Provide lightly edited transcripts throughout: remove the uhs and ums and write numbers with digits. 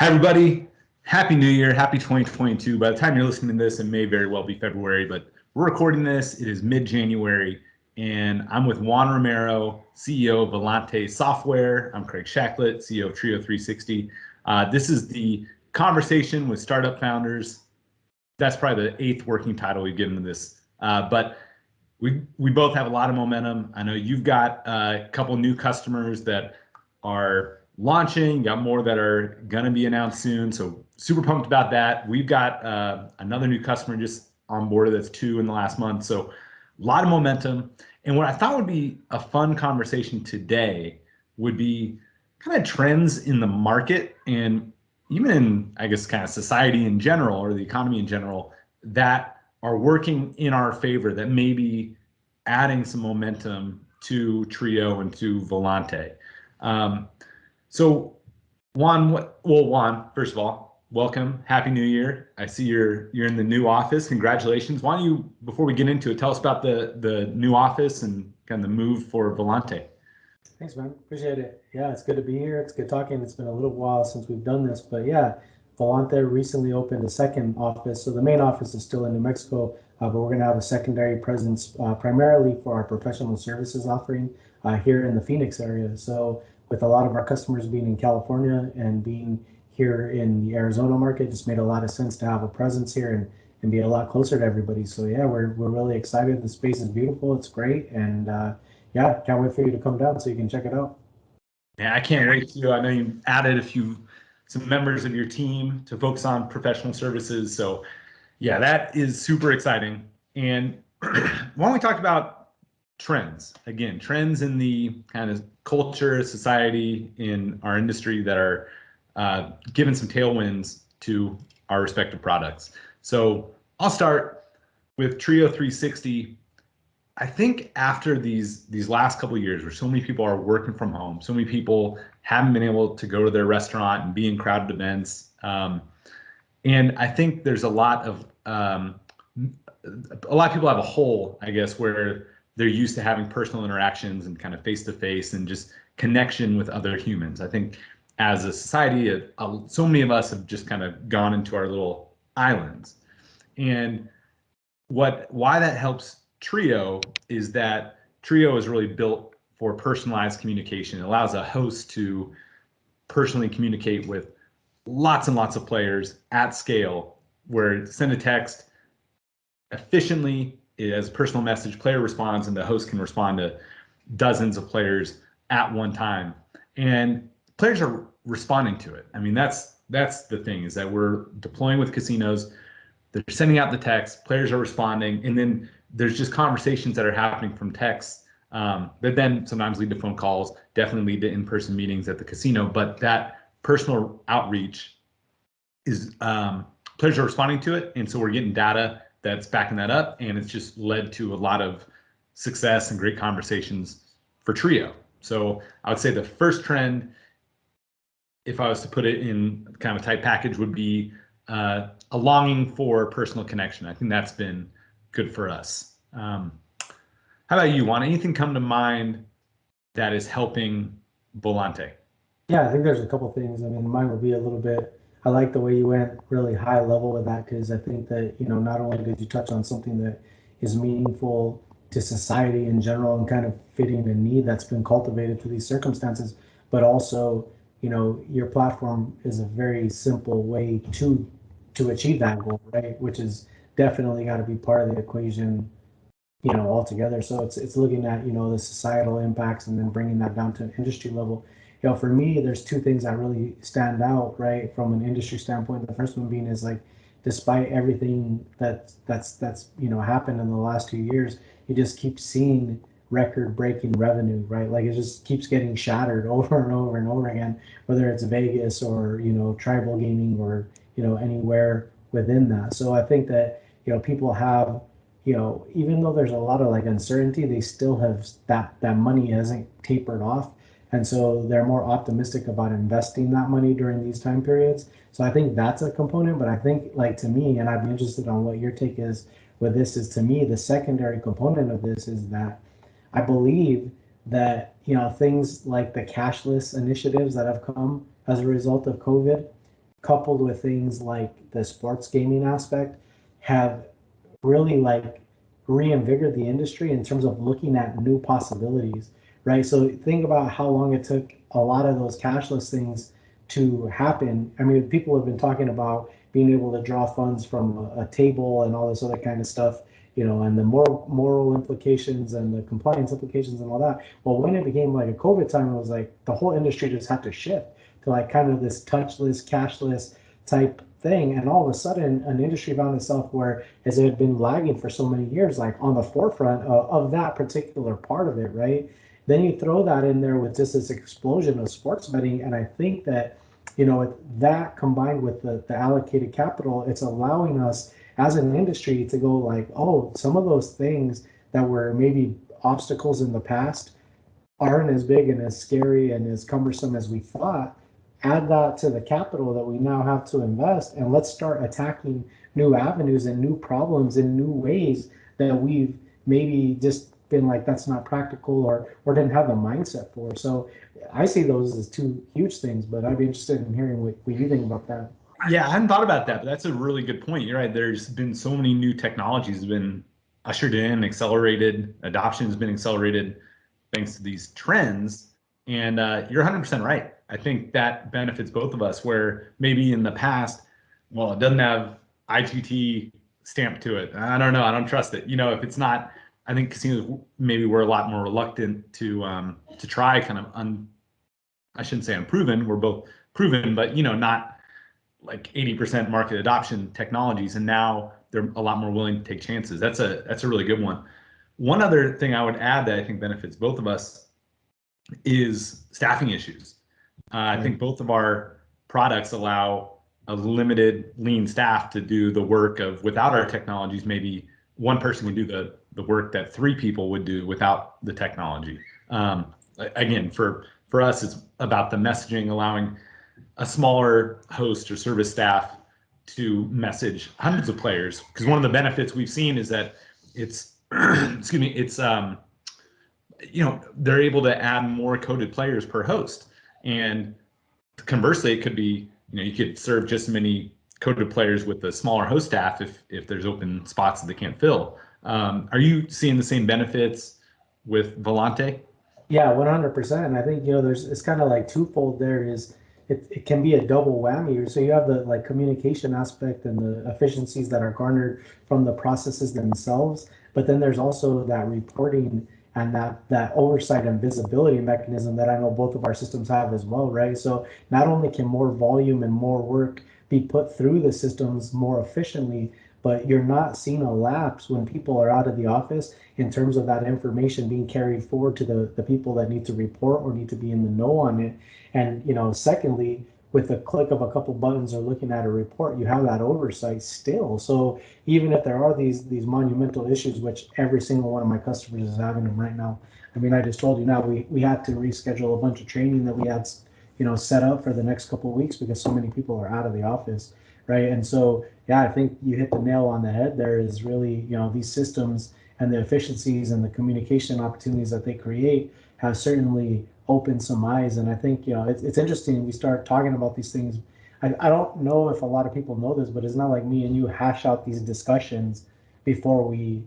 Hi, everybody. Happy New Year. Happy 2022. By the time you're listening to this, it may very well be February, but we're recording this. It is mid-January, and I'm with Juan Romero, CEO of Volante Software. I'm Craig Shacklett, CEO of Trio360. This is the conversation with startup founders. That's probably the 8th working title we've given to this, but we both have a lot of momentum. I know you've got a couple new customers that are launching, got more that are going to be announced soon. So super pumped about that. We've got another new customer just on board. That's 2 in the last month. So a lot of momentum. And what I thought would be a fun conversation today would be kind of trends in the market and even in, I guess, kind of society in general or the economy in general that are working in our favor, that may be adding some momentum to Trio and to Volante. So Juan, first of all, welcome, Happy New Year. I see you're in the new office. Congratulations. Why don't you, before we get into it, tell us about the new office and kind of the move for Volante. Thanks, man. Appreciate it. Yeah, it's good to be here. It's good talking. It's been a little while since we've done this, but yeah, Volante recently opened a second office. So the main office is still in New Mexico, but we're going to have a secondary presence primarily for our professional services offering here in the Phoenix area. So with a lot of our customers being in California and being here in the Arizona market, it just made a lot of sense to have a presence here and be a lot closer to everybody. So yeah, we're really excited. The space is beautiful. It's great. And yeah, can't wait for you to come down so you can check it out. Yeah, I can't wait to. I know you added some members of your team to focus on professional services. So yeah, that is super exciting. And why don't we talk about trends? Again, trends in the kind of culture, society, in our industry that are giving some tailwinds to our respective products. So I'll start with Trio360. I think after these last couple of years where so many people are working from home, so many people haven't been able to go to their restaurant and be in crowded events. And I think there's a lot of people have a hole, I guess, where they're used to having personal interactions and kind of face-to-face and just connection with other humans. I think as a society, so many of us have just kind of gone into our little islands. And why that helps Trio is that Trio is really built for personalized communication. It allows a host to personally communicate with lots and lots of players at scale, where send a text efficiently as a personal message, player responds, and the host can respond to dozens of players at one time. And players are responding to it. I mean, that's the thing, is that we're deploying with casinos. They're sending out the text, players are responding, and then there's just conversations that are happening from text that then sometimes lead to phone calls, definitely lead to in-person meetings at the casino. But that personal outreach is players are responding to it, and so we're getting data that's backing that up, and it's just led to a lot of success and great conversations for Trio. So I would say the first trend, if I was to put it in kind of a tight package, would be a longing for personal connection. I think that's been good for us. How about you, Juan? Anything come to mind that is helping Volante? Yeah, I think there's a couple things. I mean, mine would be a little bit, I like the way you went really high level with that, because I think that, not only did you touch on something that is meaningful to society in general and kind of fitting the need that's been cultivated through these circumstances, but also, your platform is a very simple way to achieve that goal, right? Which is definitely got to be part of the equation, altogether. So it's looking at, the societal impacts and then bringing that down to an industry level. For me, there's 2 things that really stand out, right, from an industry standpoint. The first one being is like, despite everything that's happened in the last 2 years, you just keep seeing record-breaking revenue, right? Like it just keeps getting shattered over and over and over again, whether it's Vegas or tribal gaming or anywhere within that. So I think that people have even though there's a lot of like uncertainty, they still have that money hasn't tapered off. And so they're more optimistic about investing that money during these time periods. So I think that's a component, but I think, like, to me, and I'd be interested on what your take is with this, is to me, the secondary component of this is that I believe that, things like the cashless initiatives that have come as a result of COVID coupled with things like the sports gaming aspect, have really like reinvigorated the industry in terms of looking at new possibilities, right? So think about how long it took a lot of those cashless things to happen. I mean, people have been talking about being able to draw funds from a table and all this other kind of stuff, you know, and the moral implications and the compliance implications and all that. Well, when it became like a COVID time, it was like the whole industry just had to shift to like kind of this touchless, cashless type thing. And all of a sudden, an industry found itself where, as it had been lagging for so many years, like on the forefront of that particular part of it, right? Then you throw that in there with just this explosion of sports betting, and I think that, you know, that combined with the allocated capital, it's allowing us as an industry to go like, oh, some of those things that were maybe obstacles in the past aren't as big and as scary and as cumbersome as we thought. Add that to the capital that we now have to invest, and let's start attacking new avenues and new problems in new ways that we've maybe just been like, that's not practical, or didn't have the mindset for. So I see those as two huge things, but I'd be interested in hearing what you think about that. Yeah, I hadn't thought about that, but that's a really good point. You're right. There's been so many new technologies have been ushered in, accelerated. Adoption has been accelerated thanks to these trends. And you're 100% right. I think that benefits both of us, where maybe in the past, well, it doesn't have IGT stamp to it. I don't know. I don't trust it. You know, if it's not, I think casinos maybe we're a lot more reluctant to try kind of I shouldn't say unproven. We're both proven, but you know, not like 80% market adoption technologies, and now they're a lot more willing to take chances. That's a really good one. One other thing I would add that I think benefits both of us is staffing issues. I think both of our products allow a limited lean staff to do the work of, without our technologies, maybe one person can do the work that three people would do without the technology. Again, for us, it's about the messaging, allowing a smaller host or service staff to message hundreds of players. Because one of the benefits we've seen is that it's, excuse me, it's, you know, they're able to add more coded players per host. And conversely, it could be, you know, you could serve just as many coded players with the smaller host staff if there's open spots that they can't fill. Are you seeing the same benefits with Volante? Yeah, 100%. And I think, you know, it's kind of like twofold there. Is it can be a double whammy. So you have the like communication aspect and the efficiencies that are garnered from the processes themselves, but then there's also that reporting and that oversight and visibility mechanism that I know both of our systems have as well, right? So not only can more volume and more work be put through the systems more efficiently, but you're not seeing a lapse when people are out of the office in terms of that information being carried forward to the people that need to report or need to be in the know on it. And, you know, secondly, with a click of a couple buttons or looking at a report, you have that oversight still. So even if there are these monumental issues, which every single one of my customers is having them right now. I mean, I just told you now we had to reschedule a bunch of training that we had, you know, set up for the next couple of weeks because so many people are out of the office, right? And so, yeah, I think you hit the nail on the head there. Is really, you know, these systems and the efficiencies and the communication opportunities that they create have certainly opened some eyes. And I think, you know, it's interesting. We start talking about these things. I don't know if a lot of people know this, but it's not like me and you hash out these discussions before we,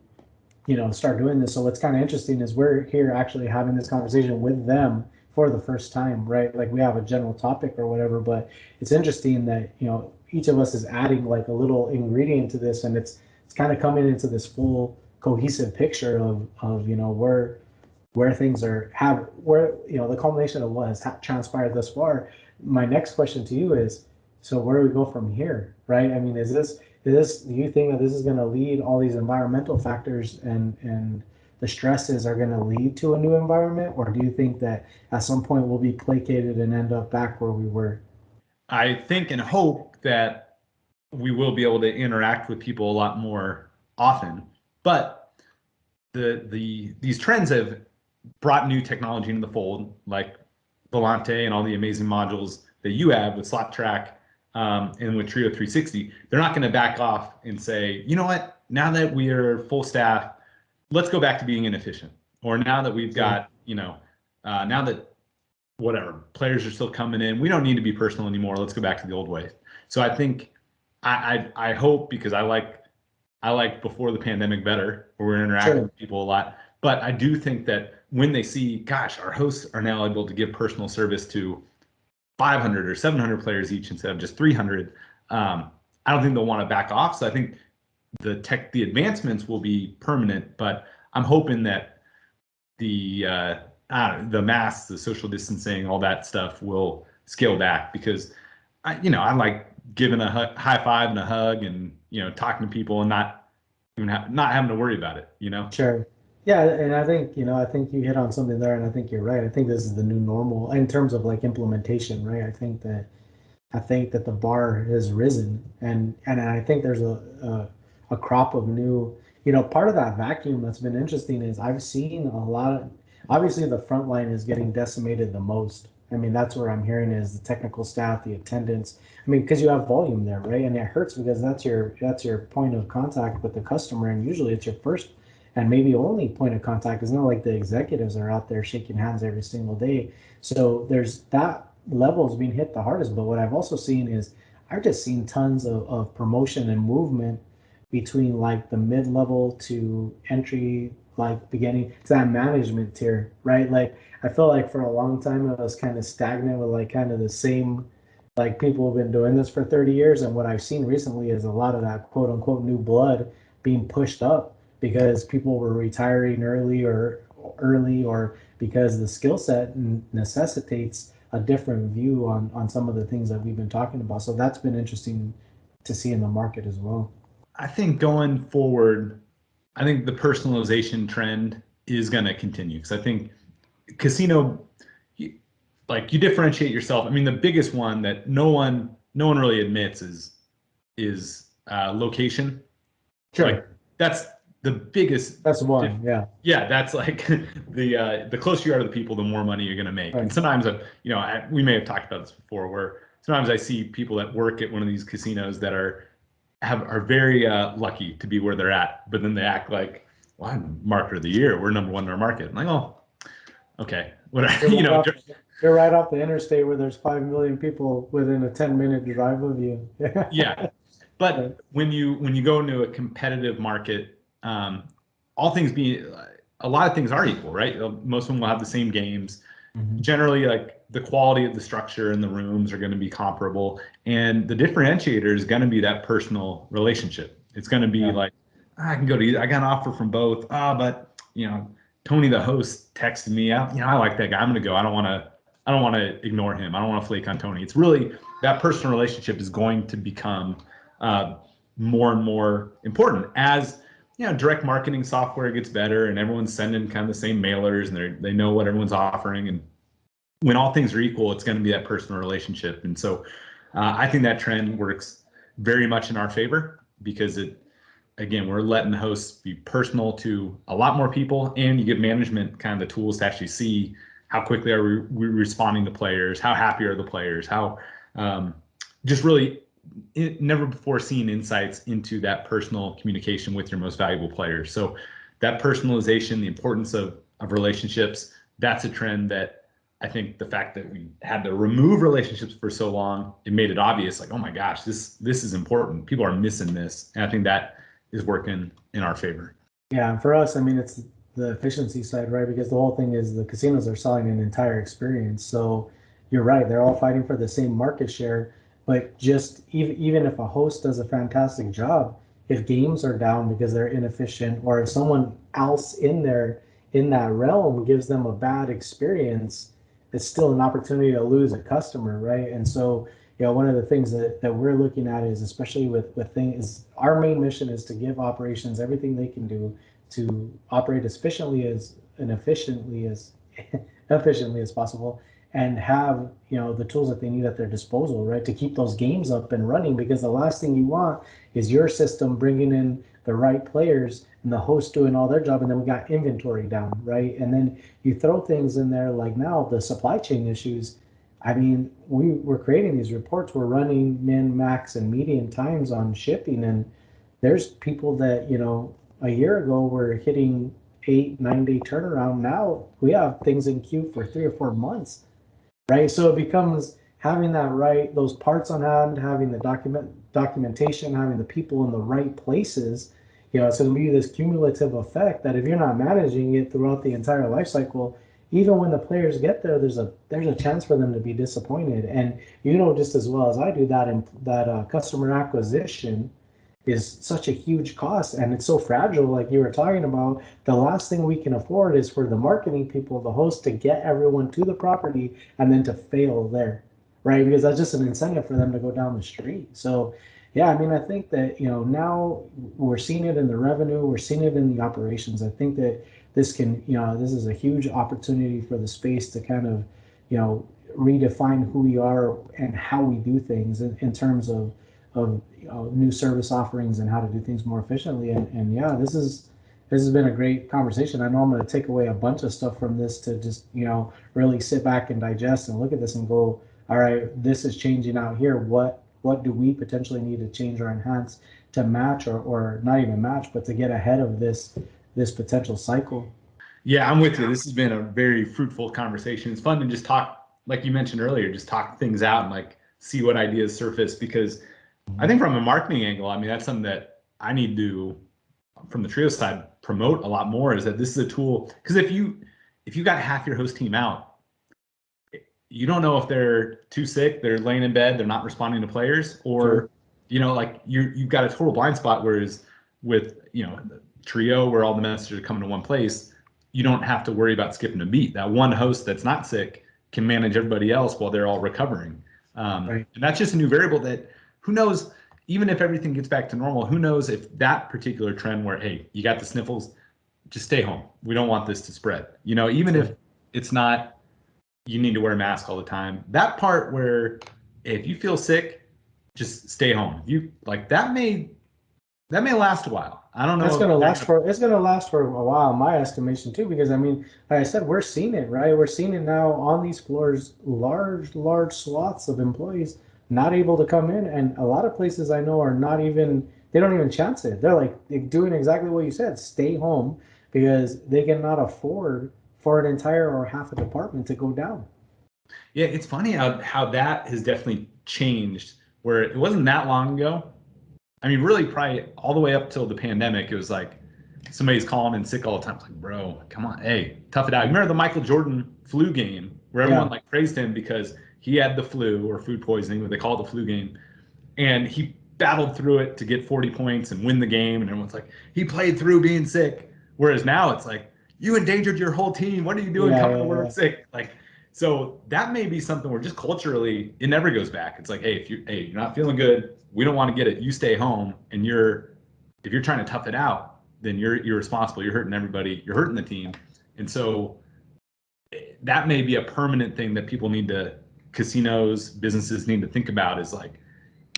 you know, start doing this. So what's kind of interesting is we're here actually having this conversation with them for the first time, right? Like we have a general topic or whatever, but it's interesting that, you know, each of us is adding like a little ingredient to this, and it's kind of coming into this full cohesive picture of you know, where things are where, you know, the culmination of what has transpired thus far. My next question to you is, so where do we go from here, right? I mean, is this do you think that this is going to lead, all these environmental factors and the stresses are going to lead to a new environment, or do you think that at some point we'll be placated and end up back where we were? I think and hope that we will be able to interact with people a lot more often, but these trends have brought new technology into the fold, like Volante and all the amazing modules that you have with Slot Track and with Trio360. They're not going to back off and say, you know what, now that we are full staff, let's go back to being inefficient. Or now that we've got, you know, now that whatever, players are still coming in, we don't need to be personal anymore, let's go back to the old way. So I think I hope, because I like before the pandemic better, where we're interacting with people a lot. But I do think that when they see, gosh, our hosts are now able to give personal service to 500 or 700 players each instead of just 300, I don't think they'll want to back off. So I think the advancements will be permanent, but I'm hoping that the masks, the social distancing, all that stuff will scale back, because I like giving a high five and a hug, and talking to people and not having to worry about it. Sure. Yeah, and I think you hit on something there, and I think you're right. I think this is the new normal in terms of like implementation, right? I think that the bar has risen, and I think there's a crop of new, part of that vacuum that's been interesting is I've seen a lot of, obviously the front line is getting decimated the most. I mean, that's where I'm hearing is the technical staff, the attendance. I mean, because you have volume there, right? And it hurts because that's your point of contact with the customer, and usually it's your first and maybe only point of contact. It's not like the executives are out there shaking hands every single day. So there's that level is being hit the hardest. But what I've also seen is I've just seen tons of promotion and movement between like the mid-level to entry, like beginning to that management tier, right? Like I feel like for a long time I was kind of stagnant with like kind of the same, like people have been doing this for 30 years. And what I've seen recently is a lot of that quote unquote new blood being pushed up because people were retiring early or because the skill set necessitates a different view on some of the things that we've been talking about. So that's been interesting to see in the market as well. I think going forward, I think the personalization trend is going to continue, because I think casino, you differentiate yourself. I mean, the biggest one that no one really admits is location. Sure. Like that's the biggest. That's one. Yeah. Yeah, that's like the closer you are to the people, the more money you're going to make. Right. And sometimes, we may have talked about this before, where sometimes I see people that work at one of these casinos that are very lucky to be where they're at, but then they act like, well, I'm marketer of the year, we're number one in our market. I'm like, oh, okay, whatever. You're right off the interstate where there's 5 million people within a 10-minute drive of you. Yeah, but when you go into a competitive market, all things being, a lot of things are equal, right? Most of them will have the same games. Mm-hmm. Generally, like the quality of the structure in the rooms are going to be comparable, and the differentiator is going to be that personal relationship. It's going to be like, I can go to either. I got an offer from both. But Tony, the host, texted me. I like that guy. I'm going to go. I don't want to ignore him. I don't want to flake on Tony. It's really that personal relationship is going to become more and more important as direct marketing software gets better and everyone's sending kind of the same mailers and they know what everyone's offering. And when all things are equal, it's going to be that personal relationship. And so I think that trend works very much in our favor, because we're letting the hosts be personal to a lot more people, and you give management kind of the tools to actually see how quickly are we responding to players, how happy are the players, how just really never before seen insights into that personal communication with your most valuable players. So that personalization, the importance of relationships, that's a trend that I think the fact that we had to remove relationships for so long, it made it obvious, like, oh my gosh, this is important. People are missing this. And I think that is working in our favor. Yeah, and for us, I mean, it's the efficiency side, right? Because the whole thing is the casinos are selling an entire experience. So you're right, they're all fighting for the same market share. But just even if a host does a fantastic job, if games are down because they're inefficient, or if someone else in that realm gives them a bad experience, it's still an opportunity to lose a customer, right? And so, one of the things that we're looking at is, especially with things, our main mission is to give operations everything they can do to operate as efficiently as possible, and have the tools that they need at their disposal, right, to keep those games up and running. Because the last thing you want is your system bringing in the right players and the host doing all their job, and then we got inventory down, right? And then you throw things in there like now the supply chain issues. I mean, we're creating these reports, we're running min, max, and median times on shipping, and there's people that a year ago were hitting 8-9 day turnaround. Now we have things in queue for 3 or 4 months. Right, so it becomes having that right, those parts on hand, having the documentation, having the people in the right places, it's going to be this cumulative effect that if you're not managing it throughout the entire life cycle, even when the players get there, there's a chance for them to be disappointed. And just as well as I do that customer acquisition is such a huge cost, and it's so fragile. Like you were talking about, the last thing we can afford is for the marketing people, the host, to get everyone to the property and then to fail there, right? Because that's just an incentive for them to go down the street. So yeah, I mean, I think that now we're seeing it in the revenue, we're seeing it in the operations. I think that this is a huge opportunity for the space to kind of redefine who we are and how we do things in terms of new service offerings and how to do things more efficiently. And yeah, this has been a great conversation. I know I'm going to take away a bunch of stuff from this to just really sit back and digest and look at this and go, all right, this is changing out here. What do we potentially need to change or enhance to match or not even match, but to get ahead of this potential cycle? Yeah, I'm with you. This has been a very fruitful conversation. It's fun to just talk, like you mentioned earlier, just talk things out and like see what ideas surface, because I think from a marketing angle, I mean, that's something that I need to, from the Trio side, promote a lot more, is that this is a tool. Because if you got half your host team out, you don't know if they're too sick, they're laying in bed, they're not responding to players, or Sure. like you've got a total blind spot. Whereas with the Trio, where all the messages are coming to one place, you don't have to worry about skipping a beat. That one host that's not sick can manage everybody else while they're all recovering. Right. And that's just a new variable that, who knows, even if everything gets back to normal, who knows if that particular trend where, hey, you got the sniffles, just stay home. We don't want this to spread. Even if it's not, you need to wear a mask all the time. That part where if you feel sick, just stay home. That may last a while. I don't know. It's going to last for a while, in my estimation too, because I mean, like I said, we're seeing it, right? We're seeing it now on these floors, large swaths of employees not able to come in, and a lot of places I know are they don't even chance it. They're doing exactly what you said, stay home, because they cannot afford for an entire or half a department to go down. Yeah, it's funny how that has definitely changed, where it wasn't that long ago. I mean, really, probably all the way up till the pandemic, it was like somebody's calling in sick all the time. It's like, bro, come on, hey, tough it out. You remember the Michael Jordan flu game where everyone praised him because he had the flu or food poisoning, what they call it, the flu game, and he battled through it to get 40 points and win the game, and everyone's like, he played through being sick. Whereas now it's like, you endangered your whole team. What are you doing coming to work sick? So that may be something where just culturally it never goes back. It's like, hey, if you're not feeling good, we don't want to get it. You stay home, and if you're trying to tough it out, then you're responsible. You're hurting everybody. You're hurting the team. And so that may be a permanent thing that casinos, businesses need to think about, is like,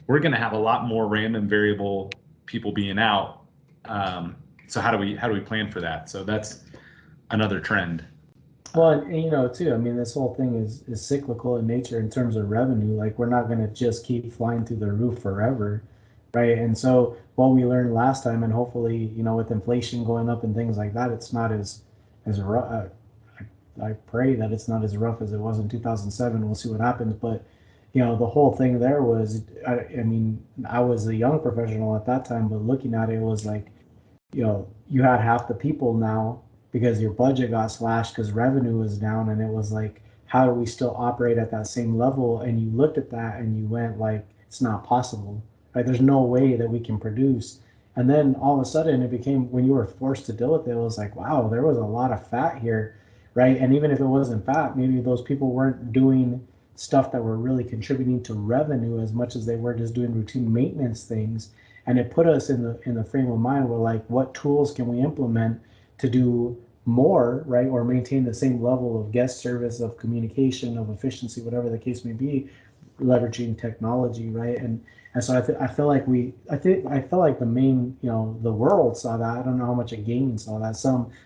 we're going to have a lot more random variable people being out. So how do we plan for that? So that's another trend. Well, and too, I mean, this whole thing is cyclical in nature in terms of revenue. Like, we're not going to just keep flying through the roof forever, right? And so what we learned last time, and hopefully, with inflation going up and things like that, it's not as rough. I pray that it's not as rough as it was in 2007. We'll see what happens. But, the whole thing there was, I mean, I was a young professional at that time, but looking at it was like, you had half the people now because your budget got slashed because revenue was down, and it was like, how do we still operate at that same level? And you looked at that and you went like, it's not possible, right? There's no way that we can produce. And then all of a sudden it became, when you were forced to deal with it, it was like, wow, there was a lot of fat here, right? And even if it wasn't fat, maybe those people weren't doing stuff that were really contributing to revenue as much as they were just doing routine maintenance things. And it put us in the frame of mind where, like, what tools can we implement to do more, right, or maintain the same level of guest service, of communication, of efficiency, whatever the case may be, leveraging technology, right? And so I feel like the main, the world saw that. I don't know how much of gaming saw that,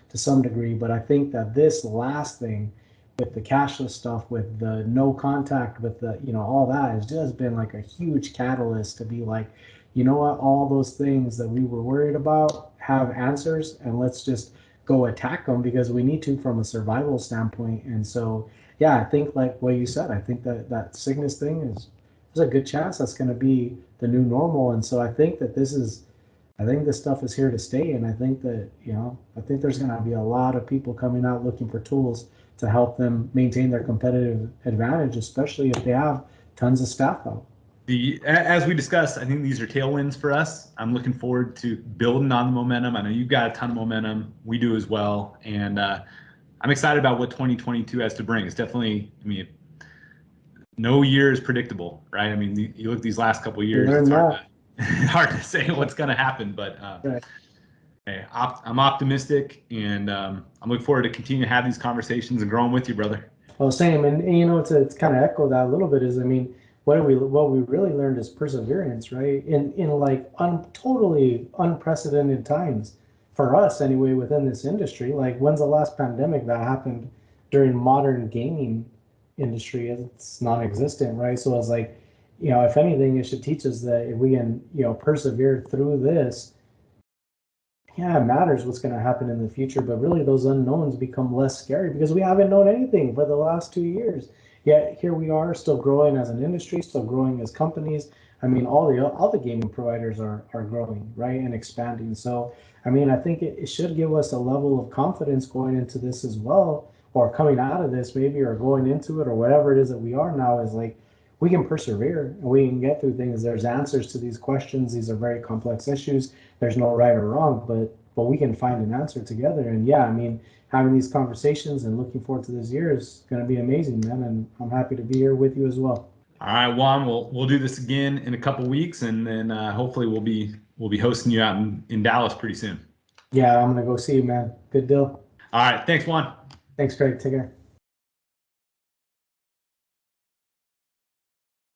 to some degree, but I think that this last thing with the cashless stuff, with the no contact, with the all that has just been like a huge catalyst to be like, you know what, all those things that we were worried about have answers, and let's just go attack them because we need to from a survival standpoint. And so, yeah, I think like what you said, I think that that sickness thing is, there's a good chance that's going to be the new normal. And so I think that I think this stuff is here to stay. And I think that, I think there's going to be a lot of people coming out looking for tools to help them maintain their competitive advantage, especially if they have tons of staff out. As we discussed, I think these are tailwinds for us. I'm looking forward to building on the momentum. I know you've got a ton of momentum. We do as well. And I'm excited about what 2022 has to bring. It's definitely, I mean, no year is predictable, right? I mean, you look at these last couple of years, it's hard to say what's going to happen, but Right. hey, I'm optimistic, and I'm looking forward to continue to have these conversations and growing with you, brother. Well, same, and to kind of echo that a little bit is, I mean, what we really learned is perseverance, right? In like totally unprecedented times for us anyway within this industry. Like, when's the last pandemic that happened during modern gaming industry? It's non-existent, right? So it's like, if anything, it should teach us that if we can, persevere through this, yeah, it matters what's going to happen in the future, but really those unknowns become less scary because we haven't known anything for the last 2 years. Yet here we are, still growing as an industry, still growing as companies. I mean, all the gaming providers are growing, right, and expanding. So, I mean, I think it should give us a level of confidence going into this as well, or coming out of this maybe, or going into it, or whatever it is that we are now, is like, we can persevere and we can get through things. There's answers to these questions. These are very complex issues. There's no right or wrong, but we can find an answer together. And yeah, I mean, having these conversations and looking forward to this year is going to be amazing, man. And I'm happy to be here with you as well. All right, Juan, we'll do this again in a couple weeks, and then hopefully we'll be hosting you out in Dallas pretty soon. Yeah, I'm gonna go see you, man. Good deal. All right, thanks, Juan. Thanks, Craig. Take care.